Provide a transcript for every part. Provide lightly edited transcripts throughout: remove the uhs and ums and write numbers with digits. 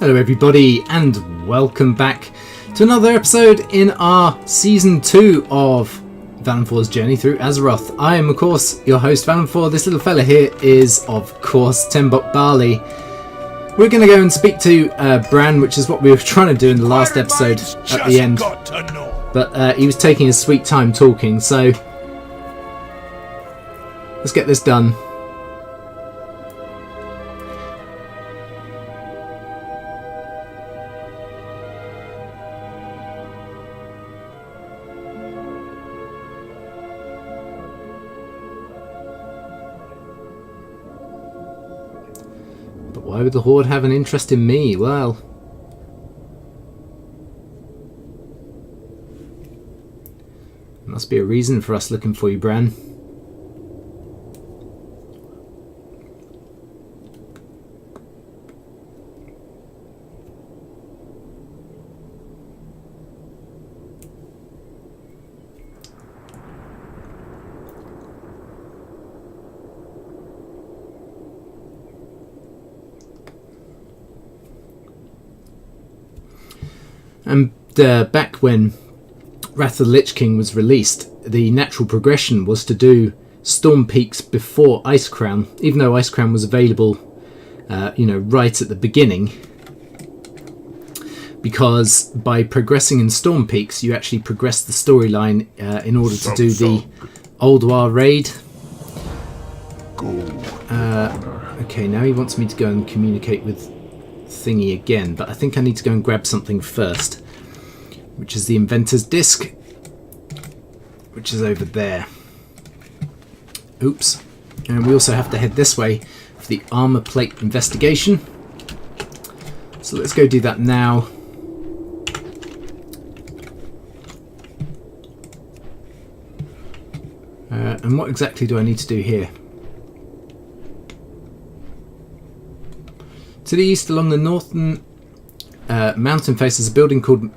Hello everybody and welcome back to another episode in our Season 2 of Valenfor's journey through Azeroth. I am of course your host Valenfor. This little fella here is of course Tembok Barley. We're going to go and speak to Bran, which is what we were trying to do in the last episode at the end. But he was taking his sweet time talking, so let's get this done. Why would the Horde have an interest in me? Well, there must be a reason for us looking for you, Bran. And back when Wrath of the Lich King was released, the natural progression was to do Storm Peaks before Ice Crown, even though Ice Crown was available, right at the beginning. Because by progressing in Storm Peaks, you actually progress the storyline in order to do the Old War raid. Okay, now he wants me to go and communicate with Thingy again, but I think I need to go and grab something first, which is the Inventor's Disc, which is over there. Oops. And we also have to head this way for the armor plate investigation. So let's go do that now. And what exactly do I need to do here? To the east, along the northern mountain face, is a building called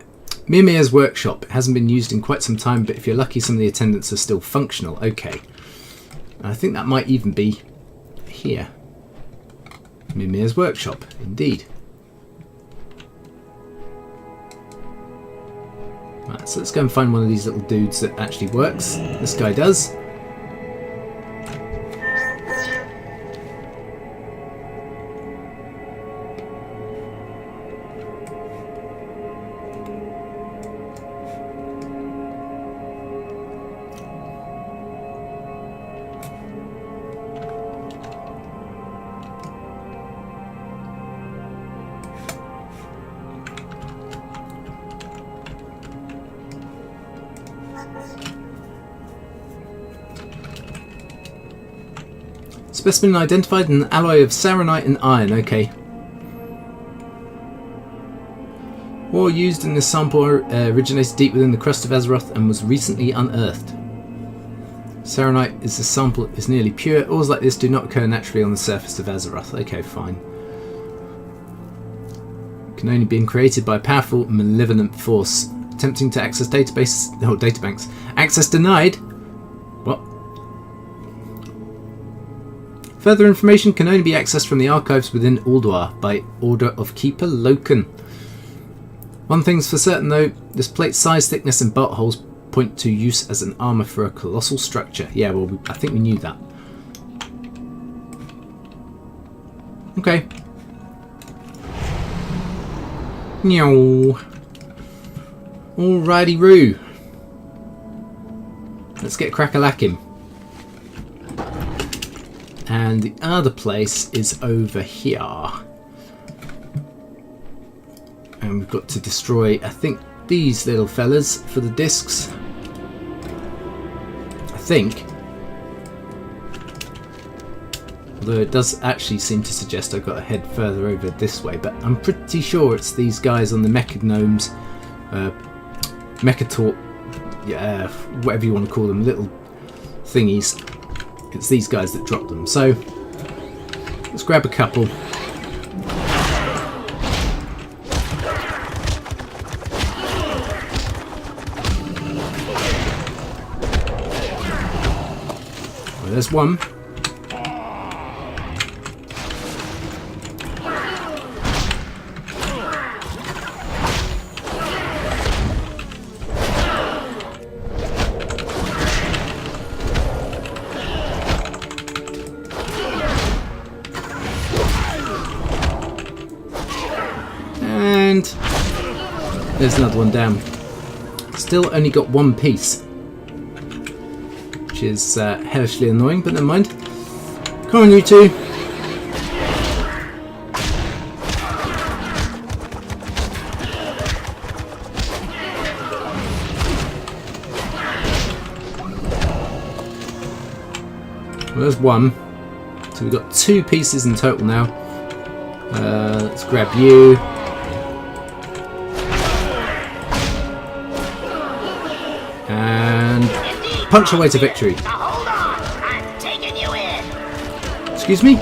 Mimir's Workshop. It hasn't been used in quite some time, but if you're lucky, some of the attendants are still functional. Okay. I think that might even be here. Mimir's Workshop, indeed. Right, so let's go and find one of these little dudes that actually works. This guy does. Specimen identified, an alloy of saronite and iron. Okay. Ore used in this sample originated deep within the crust of Azeroth and was recently unearthed. Saronite is a sample is nearly pure. Ores like this do not occur naturally on the surface of Azeroth. Okay, fine. Can only be created by a powerful, malevolent force. Attempting to access databases or databanks. Access denied. What? Further information can only be accessed from the archives within Ulduar by order of Keeper Loken. One thing's for certain though, this plate's size, thickness and bolt holes point to use as an armour for a colossal structure. Yeah, well, I think we knew that. Okay. Meow. Alrighty roo. Let's get crack-a-lacking. And the other place is over here. And we've got to destroy, I think, these little fellas for the discs. I think. Although it does actually seem to suggest I've got to head further over this way. But I'm pretty sure it's these guys on the Mecha Gnomes. Mechator, yeah, whatever you want to call them, little thingies. It's these guys that drop them. So let's grab a couple. Well, there's one. And there's another one down. Still only got one piece, which is hellishly annoying, but never mind. Come on, you two. Well, there's one. So we've got 2 pieces in total now. Let's grab you. And punch away to victory. Hold on, I'm taking you in. Excuse me?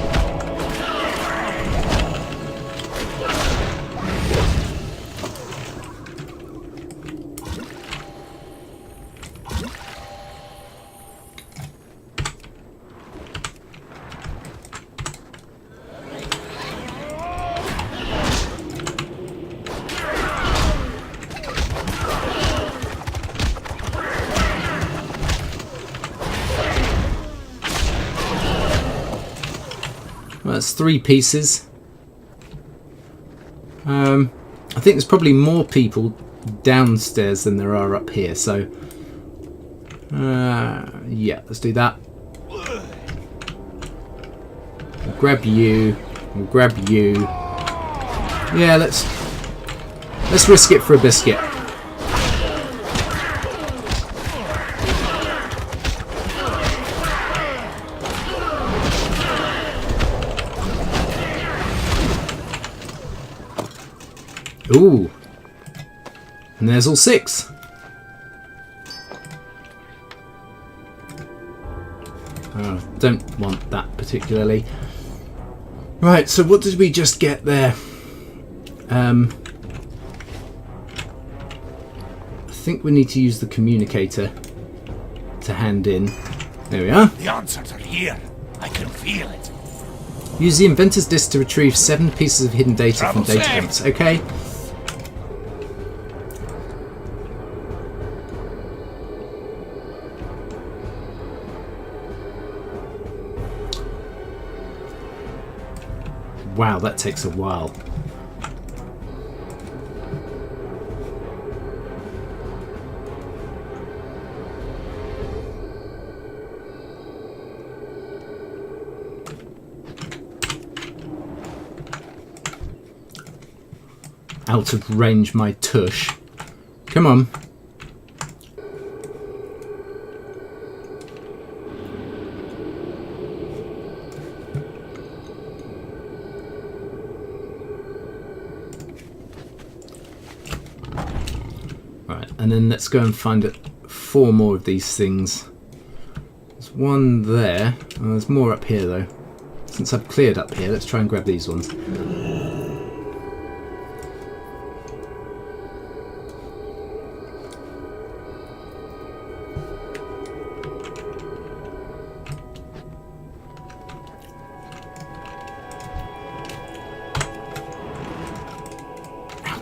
Well, that's 3 pieces. I think there's probably more people downstairs than there are up here, so yeah, let's do that. We'll grab you. We'll grab you. Yeah, let's risk it for a biscuit. Ooh. And there's all 6. Oh, don't want that particularly. Right, so what did we just get there? I think we need to use the communicator to hand in. There we are. The answers are here. I can feel it. Use the inventor's disc to retrieve 7 pieces of hidden data from data dumps. Okay. Wow, that takes a while. Out of range, my tush. Come on. Right, and then let's go and find 4 more of these things. There's one there. Oh, there's more up here though. Since I've cleared up here, let's try and grab these ones.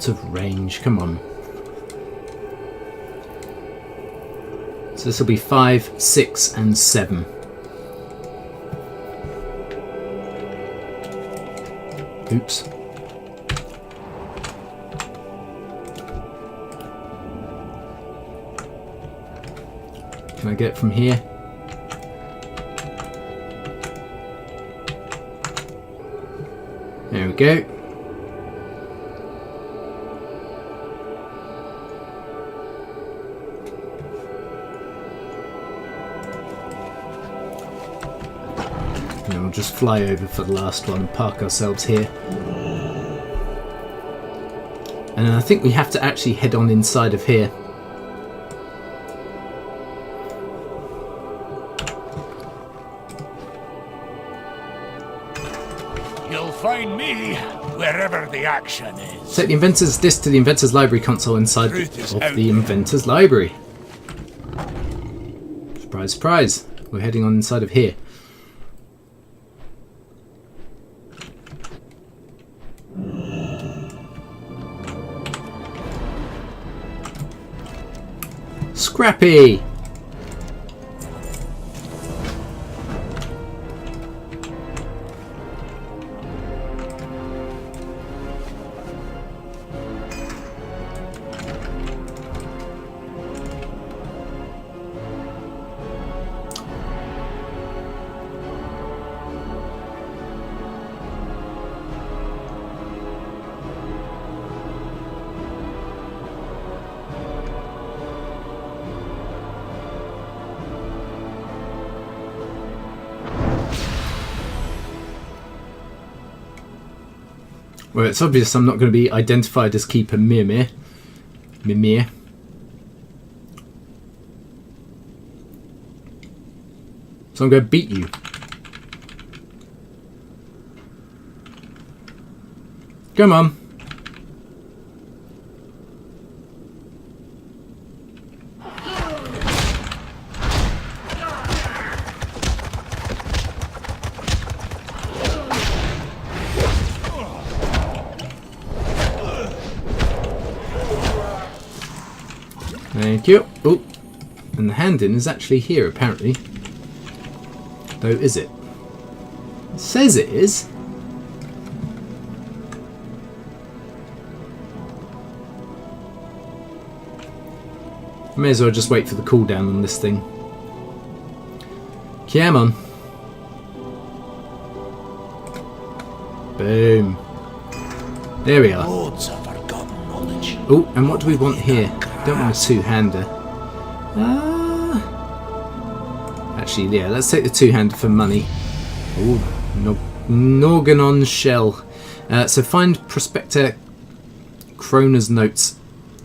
Of range, come on. So this will be 5, 6 and 7. Oops. Can I get it from here? There we go. And we'll just fly over for the last one and park ourselves here. And then I think we have to actually head on inside of here. You'll find me wherever the action is. Take the inventor's disc to the inventor's library console inside of the inventor's library. Surprise, surprise. We're heading on inside of here. Scrappy! Well, it's obvious I'm not going to be identified as Keeper Mimir. So I'm going to beat you. Come on. Thank you. Oh, and the hand-in is actually here, apparently. Though, is it? It says it is. May as well just wait for the cooldown on this thing. Come on. Boom. There we are. Oh, and what do we want here? Don't want a two-hander. Actually, yeah, let's take the two-hander for money. Oh, Norganon shell. So find Prospector Krona's notes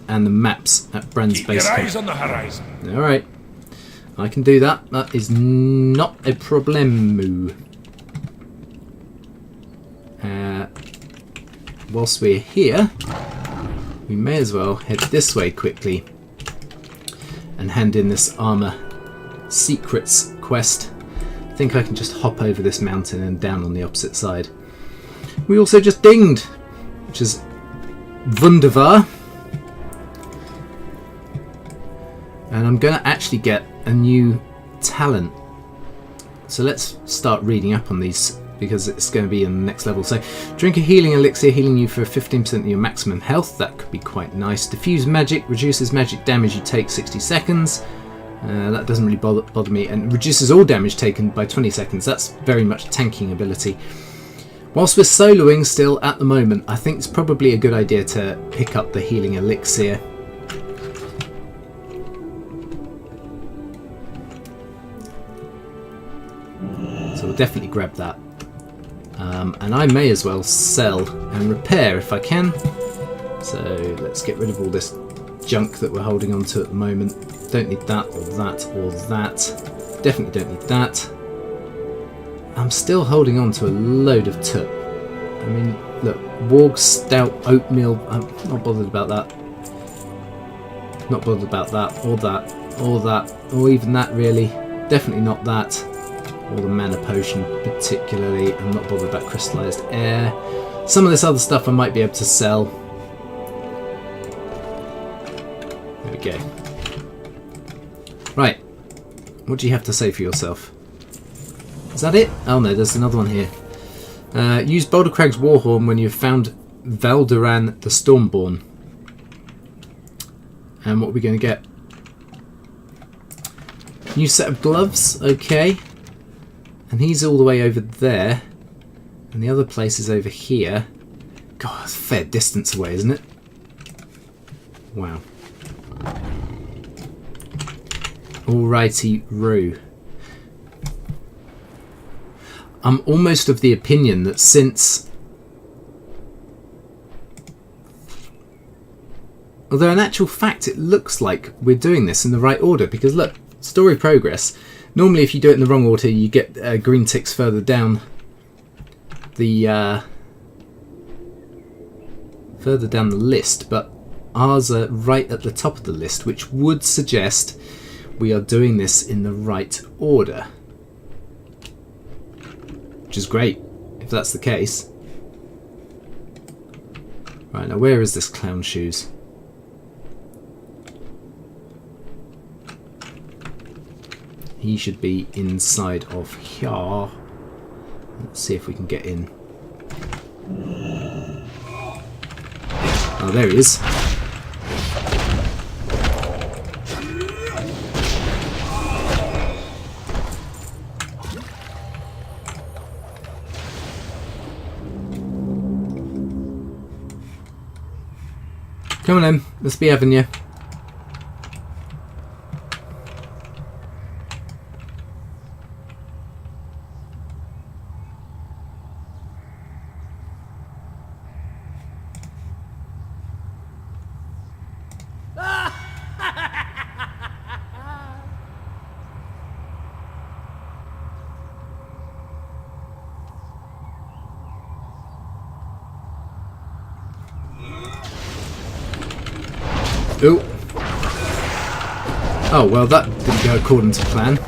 and the maps at Brand's base camp. Keep your eyes on the horizon. Alright. I can do that. That is not a problem. Whilst we're here, we may as well head this way quickly and hand in this armor secrets quest. I think I can just hop over this mountain and down on the opposite side. We also just dinged, which is wunderbar. And I'm going to actually get a new talent. So let's start reading up on these, because it's going to be in the next level. So, drink a healing elixir, healing you for 15% of your maximum health. That could be quite nice. Diffuse magic, reduces magic damage you take 60 seconds. That doesn't really bother me. And reduces all damage taken by 20 seconds. That's very much tanking ability. Whilst we're soloing still at the moment, I think it's probably a good idea to pick up the healing elixir. So we'll definitely grab that. And I may as well sell and repair if I can. So let's get rid of all this junk that we're holding on to at the moment. Don't need that or that or that. Definitely don't need that. I'm still holding on to a load of tup. I mean, look, Warg Stout Oatmeal. I'm not bothered about that. Not bothered about that or that or that or even that really. Definitely not that. Or the mana potion particularly. I'm not bothered about crystallized air. Some of this other stuff I might be able to sell. There we go. Right. What do you have to say for yourself? Is that it? Oh no, there's another one here. Use Boulder Crag's Warhorn when you've found Valderan the Stormborn. And what are we going to get? New set of gloves. Okay. And he's all the way over there. And the other place is over here. God, that's a fair distance away, isn't it? Wow. Alrighty, Roo. I'm almost of the opinion that since... Although in actual fact it looks like we're doing this in the right order. Because look, story progress. Normally if you do it in the wrong order you get green ticks further down the list, but ours are right at the top of the list, which would suggest we are doing this in the right order. Which is great, if that's the case. Right, now where is this clown shoes? He should be inside of here. Let's see if we can get in. Oh, there he is. Come on in, let's be having you. Ooh. Oh, well, that didn't go according to plan.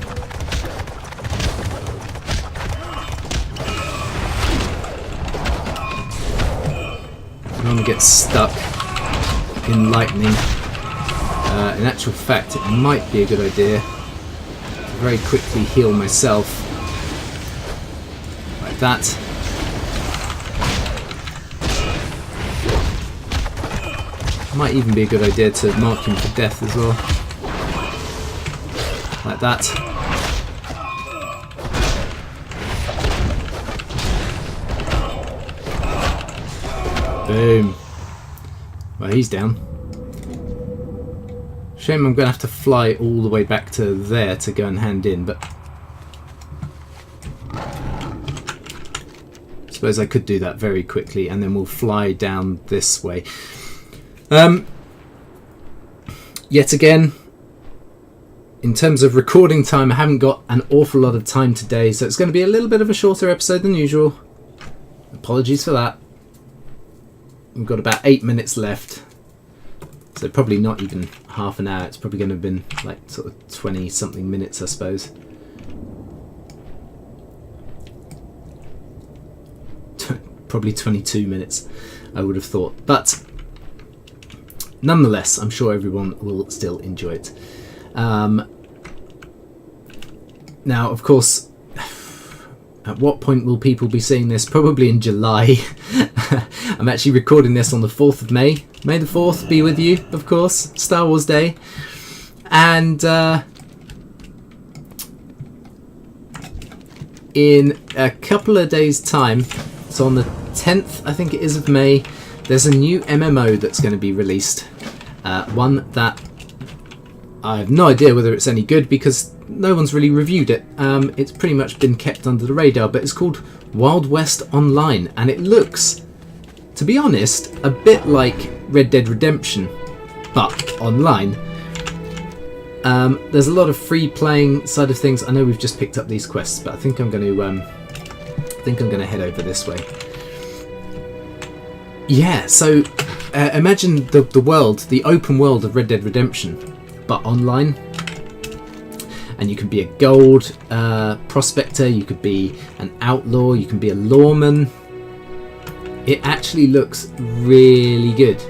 I don't want to get stuck in lightning. In actual fact, it might be a good idea to very quickly heal myself. Like that. Might even be a good idea to mark him for death as well. Like that. Boom. Well, he's down. Shame I'm going to have to fly all the way back to there to go and hand in, but I suppose I could do that very quickly and then we'll fly down this way. Yet again, in terms of recording time, I haven't got an awful lot of time today, so it's going to be a little bit of a shorter episode than usual. Apologies for that. We've got about 8 minutes left, so probably not even half an hour. It's probably going to have been like sort of 20 something minutes, I suppose. Probably 22 minutes, I would have thought, but nonetheless, I'm sure everyone will still enjoy it. Now, of course, at what point will people be seeing this? Probably in July. I'm actually recording this on the 4th of May. May the 4th be with you, of course. Star Wars Day. And in a couple of days' time, so on the 10th, I think it is, of May, there's a new MMO that's going to be released. One that I have no idea whether it's any good because no one's really reviewed it. It's pretty much been kept under the radar, but it's called Wild West Online, and it looks, to be honest, a bit like Red Dead Redemption, but online. There's a lot of free playing side of things. I know we've just picked up these quests, but I think I'm going to head over this way. Yeah, so imagine the world, the open world of Red Dead Redemption, but online. And you can be a gold prospector, you could be an outlaw, you can be a lawman. It actually looks really good.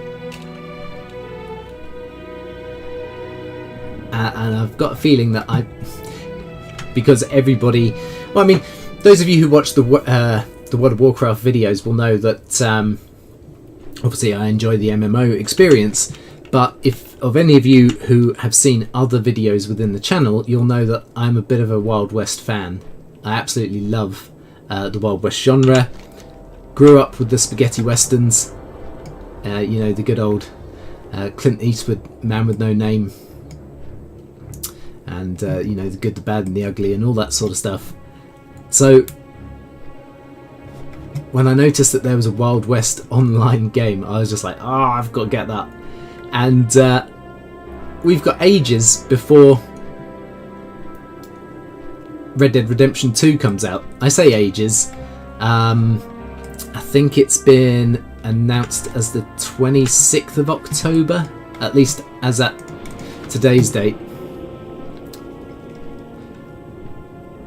And I've got a feeling that because everybody, well, I mean, those of you who watch the World of Warcraft videos will know that obviously I enjoy the MMO experience, but if of any of you who have seen other videos within the channel, you'll know that I'm a bit of a Wild West fan. I absolutely love the Wild West genre. Grew up with the spaghetti westerns, you know, the good old Clint Eastwood, Man with No Name, and you know, the good, the bad and the ugly and all that sort of stuff. So when I noticed that there was a Wild West online game, I was just like, oh, I've got to get that. And we've got ages before Red Dead Redemption 2 comes out. I say ages. I think it's been announced as the 26th of October, at least as at today's date.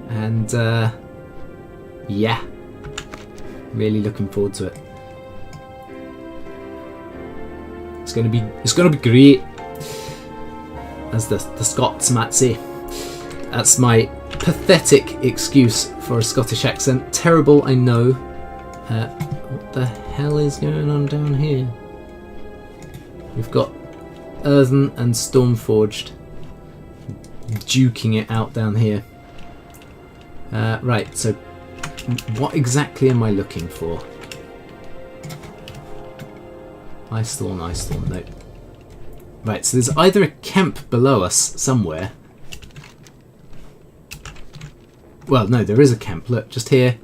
And yeah, really looking forward to it. It's gonna be great, as the Scots might say. That's my pathetic excuse for a Scottish accent. Terrible, I know. What the hell is going on down here? We've got Earthen and Stormforged duking it out down here. Right, so what exactly am I looking for? Ice Thorn, no. Right, so there's either a camp below us somewhere. Well, no, there is a camp. Look, just here.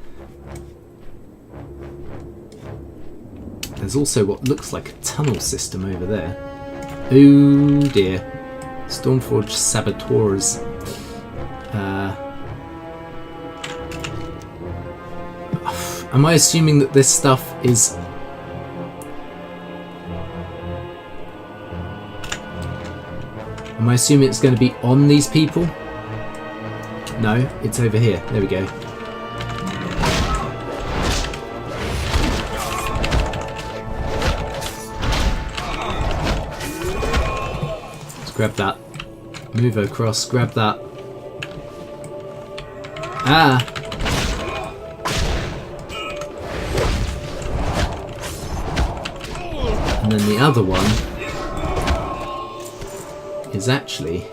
There's also what looks like a tunnel system over there. Oh dear. Stormforged Saboteurs. Am I assuming that this stuff is... Am I assuming it's going to be on these people? No, it's over here. There we go. Let's grab that. Move across, grab that. Ah! And then the other one is actually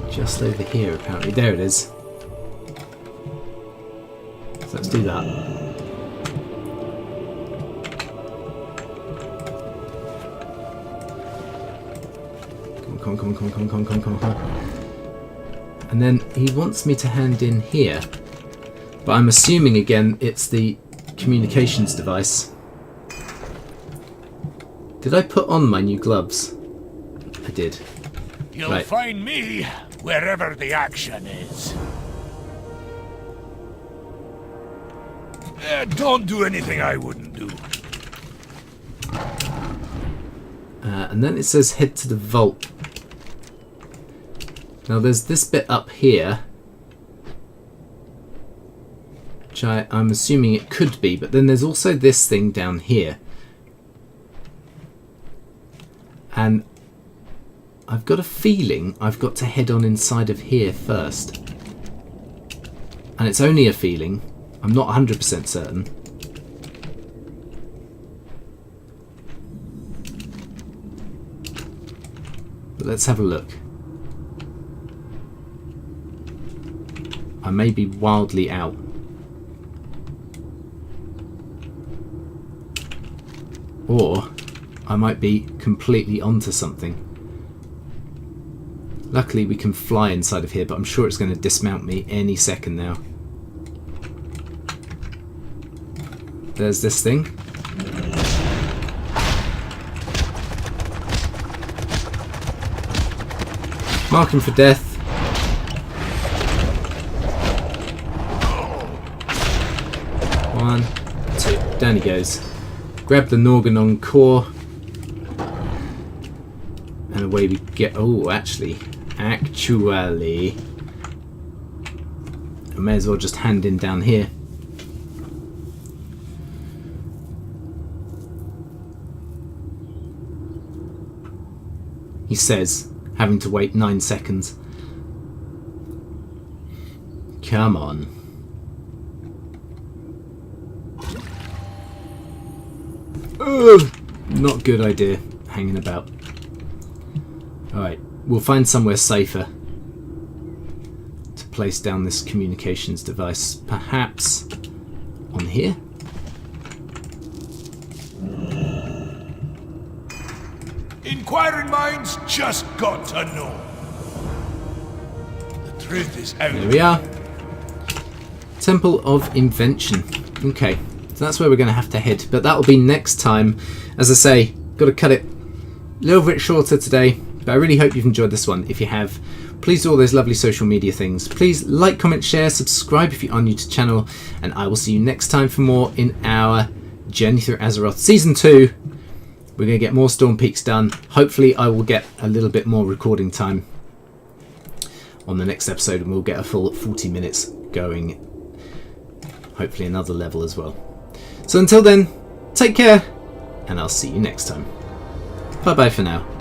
just over here, apparently. There it is. So let's do that. Come on. And then he wants me to hand in here. But I'm assuming, again, it's the communications device. Did I put on my new gloves? I did. You'll find me wherever the action is. Don't do anything I wouldn't do. And then it says head to the vault. Now there's this bit up here, which I'm assuming it could be, but then there's also this thing down here. And I've got a feeling I've got to head on inside of here first. And it's only a feeling. I'm not 100% certain. But let's have a look. I may be wildly out. Or I might be completely onto something. Luckily we can fly inside of here, but I'm sure it's going to dismount me any second now. There's this thing. Mark him for death. One, two, down he goes. Grab the Norganon core. And away we get. Oh, actually, I may as well just hand in down here. He says, having to wait 9 seconds. Come on. Ugh, not good idea, hanging about. Alright, we'll find somewhere safer to place down this communications device. Perhaps on here? Inquiring minds just got to know. The truth is out. There we are. Temple of Invention. Okay, so that's where we're going to have to head, but that'll be next time. As I say, got to cut it a little bit shorter today, but I really hope you've enjoyed this one. If you have, please do all those lovely social media things. Please like, comment, share, subscribe if you are new to the channel, and I will see you next time for more in our journey through Azeroth Season 2. We're going to get more Storm Peaks done. Hopefully I will get a little bit more recording time on the next episode, and we'll get a full 40 minutes going. Hopefully another level as well. So until then, take care, and I'll see you next time. Bye bye for now.